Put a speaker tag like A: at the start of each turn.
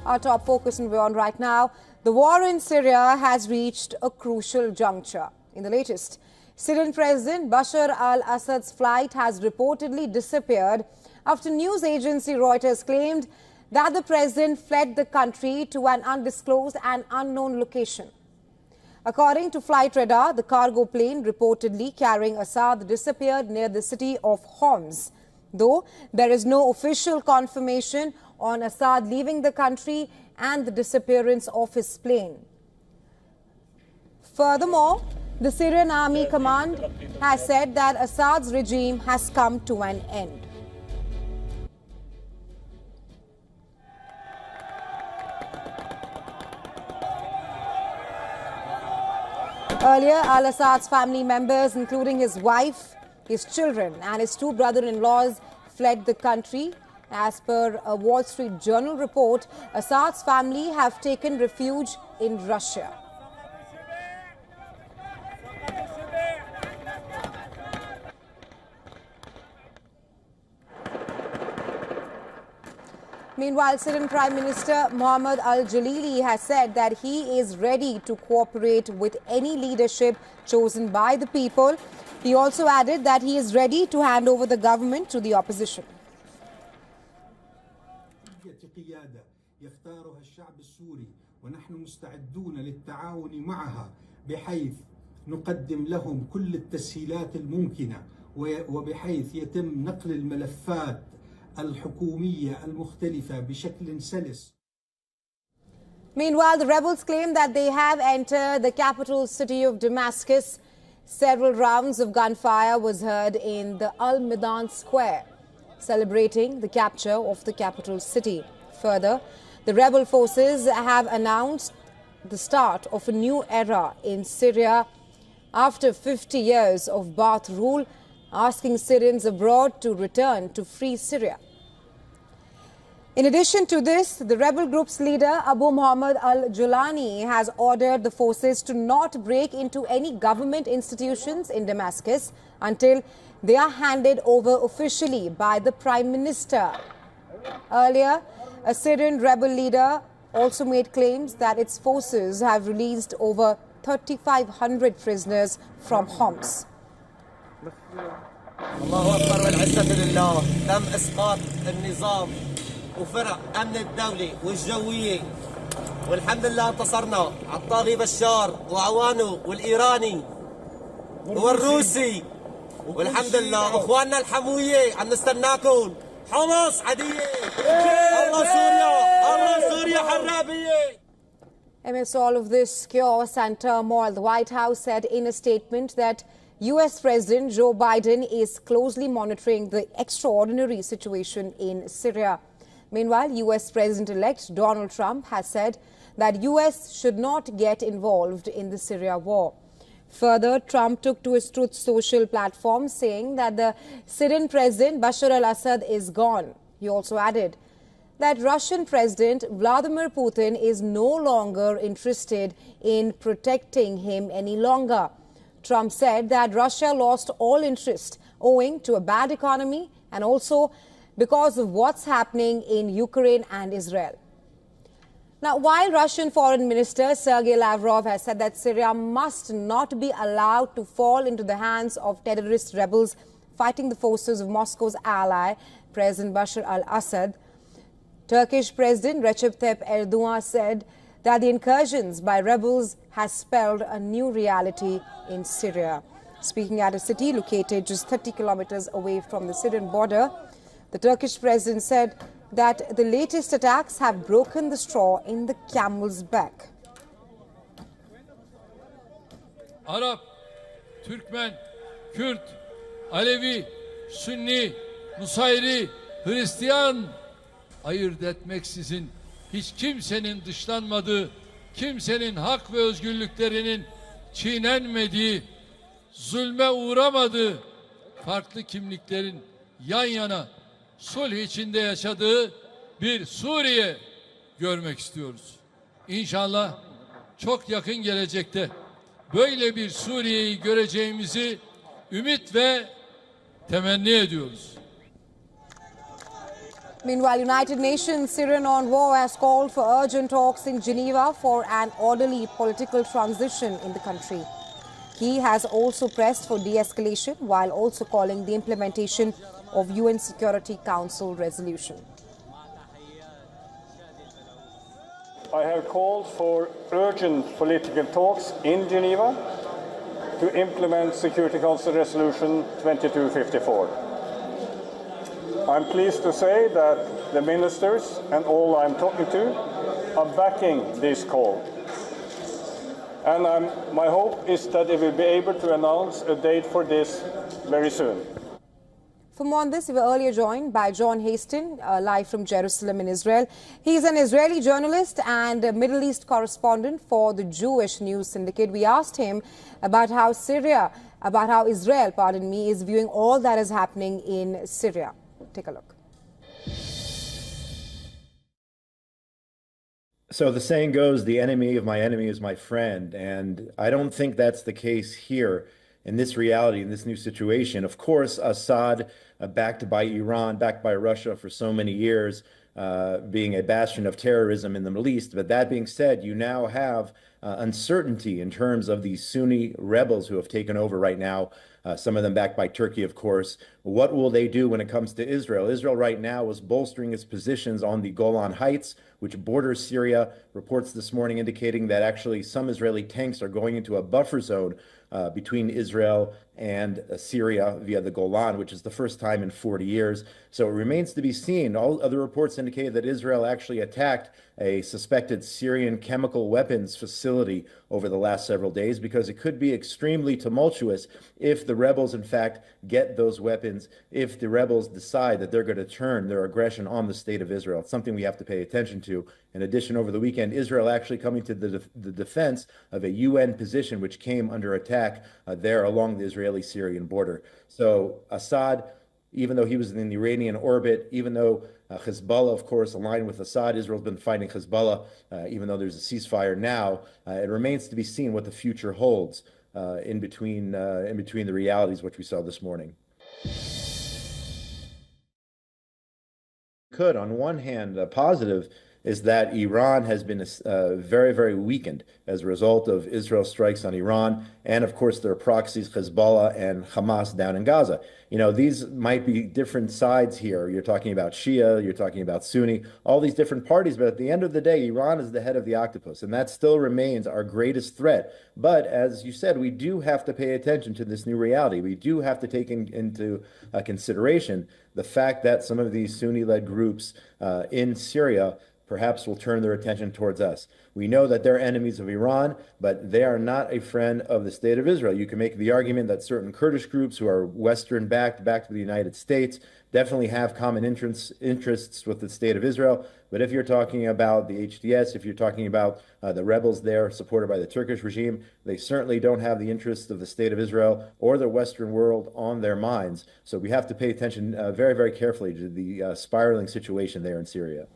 A: Our top focus and we're on right now. The war in Syria has reached a crucial juncture. In the latest, Syrian President Bashar al-Assad's flight has reportedly disappeared after news agency Reuters claimed that the president fled the country to an undisclosed and unknown location. According to flight radar, the cargo plane reportedly carrying Assad disappeared near the city of Homs, though there is no official confirmation on Assad leaving the country and the disappearance of his plane. Furthermore, the Syrian Army Command has said that Assad's regime has come to an end. Earlier, al-Assad's family members, including his wife, his children and his two brother-in-laws, fled the country. As per a Wall Street Journal report, Assad's family have taken refuge in Russia. Meanwhile, Syrian Prime Minister Mohammed al-Jalili has said that he is ready to cooperate with any leadership chosen by the people. He also added that he is ready to hand over the government to the opposition.
B: قيادة يختارها الشعب السوري ونحن مستعدون للتعاون معها بحيث نقدم لهم كل التسهيلات الممكنة وبحيث يتم نقل الملفات الحكومية المختلفة بشكل سلس.
A: Meanwhile, the rebels claim that they have entered the capital city of Damascus. Several rounds of gunfire was heard in the Al-Midan Square, celebrating the capture of the capital city. Further, the rebel forces have announced the start of a new era in Syria after 50 years of Ba'ath rule, asking Syrians abroad to return to free Syria. In addition to this, the rebel group's leader, Abu Muhammad al-Julani, has ordered the forces to not break into any government institutions in Damascus until they are handed over officially by the Prime Minister. Earlier, a Syrian rebel leader also made claims that its forces have released over 3,500 prisoners from Homs.
C: الله أكبر والعزة لله. تم إسقاط النظام وفرق أمن الدولي والجوية والحمد لله انتصرنا على الطاغي بشار وعوانه والإيراني والروسي والحمد لله. أخواننا الحموية عم نستناكم. حمص عادية. الله سوريا. الله سوريا حرابية.
A: Amidst all of this chaos and turmoil, the White House said in a statement that U.S. President Joe Biden is closely monitoring the extraordinary situation in Syria. Meanwhile, U.S. President-elect Donald Trump has said that U.S. should not get involved in the Syria war. Further, Trump took to his Truth Social platform saying that the Syrian President Bashar al-Assad is gone. He also added that Russian President Vladimir Putin is no longer interested in protecting him any longer. Trump said that Russia lost all interest owing to a bad economy and also because of what's happening in Ukraine and Israel. Now, while Russian Foreign Minister Sergei Lavrov has said that Syria must not be allowed to fall into the hands of terrorist rebels fighting the forces of Moscow's ally, President Bashar al-Assad, Turkish President Recep Tayyip Erdogan said that the incursions by rebels has spelled a new reality in Syria. Speaking at a city located just 30 kilometers away from the Syrian border, the Turkish president said that the latest attacks have broken the straw in the camel's back.
D: Arap, Türkmen, Kürt, Alevi, Sünni, Nusayri, Hristiyan ayırt etmeksizin hiç kimsenin dışlanmadığı, kimsenin hak ve özgürlüklerinin çiğnenmediği, zulme uğramadığı, farklı kimliklerin yan yana sulh içinde yaşadığı bir Suriye görmek istiyoruz. İnşallah çok yakın gelecekte böyle bir Suriye'yi göreceğimizi ümit ve temenni ediyoruz.
A: Meanwhile, United Nations Syrian envoy has called for urgent talks in Geneva for an orderly political transition in the country. He has also pressed for de-escalation while also calling the implementation of UN Security Council resolution.
E: I have called for urgent political talks in Geneva to implement Security Council Resolution 2254. I'm pleased to say that the ministers and all I'm talking to are backing this call. And my hope is that they will be able to announce a date for this very soon.
A: For more on this, we were earlier joined by Hasten, live from Jerusalem in Israel. He's an Israeli journalist and a Middle East correspondent for the Jewish News Syndicate. We asked him about how Israel, is viewing all that is happening in Syria. Take a look.
F: So the saying goes, the enemy of my enemy is my friend. And I don't think that's the case here in this reality, in this new situation. Of course, Assad, backed by Iran, backed by Russia for so many years, being a bastion of terrorism in the Middle East. But that being said, you now have uncertainty in terms of these Sunni rebels who have taken over right now, some of them backed by Turkey, of course. What will they do when it comes to Israel? Israel right now is bolstering its positions on the Golan Heights, which borders Syria. Reports this morning indicating that actually some Israeli tanks are going into a buffer zone between Israel and Syria via the Golan, which is the first time in 40 years. So it remains to be seen. All other reports indicate that Israel actually attacked a suspected Syrian chemical weapons facility over the last several days, because it could be extremely tumultuous if the rebels, in fact, get those weapons, if the rebels decide that they're going to turn their aggression on the state of Israel. It's something we have to pay attention to. In addition, over the weekend, Israel actually coming to the defense of a UN position which came under attack there along the Israeli-Syrian border. So Assad, even though he was in the Iranian orbit, even though Hezbollah, of course, aligned with Assad, Israel's been fighting Hezbollah, even though there's a ceasefire now, it remains to be seen what the future holds in between the realities which we saw this morning. On one hand, positive is that Iran has been very, very weakened as a result of Israel's strikes on Iran and, of course, their proxies, Hezbollah and Hamas down in Gaza. You know, these might be different sides here. You're talking about Shia, you're talking about Sunni, all these different parties. But at the end of the day, Iran is the head of the octopus, and that still remains our greatest threat. But as you said, we do have to pay attention to this new reality. We do have to take into consideration the fact that some of these Sunni-led groups in Syria perhaps will turn their attention towards us. We know that they're enemies of Iran, but they are not a friend of the state of Israel. You can make the argument that certain Kurdish groups who are Western-backed, backed by the United States, definitely have common interests with the state of Israel. But if you're talking about the HDS, if you're talking about the rebels there supported by the Turkish regime, they certainly don't have the interests of the state of Israel or the Western world on their minds. So we have to pay attention very, very carefully to the spiraling situation there in Syria.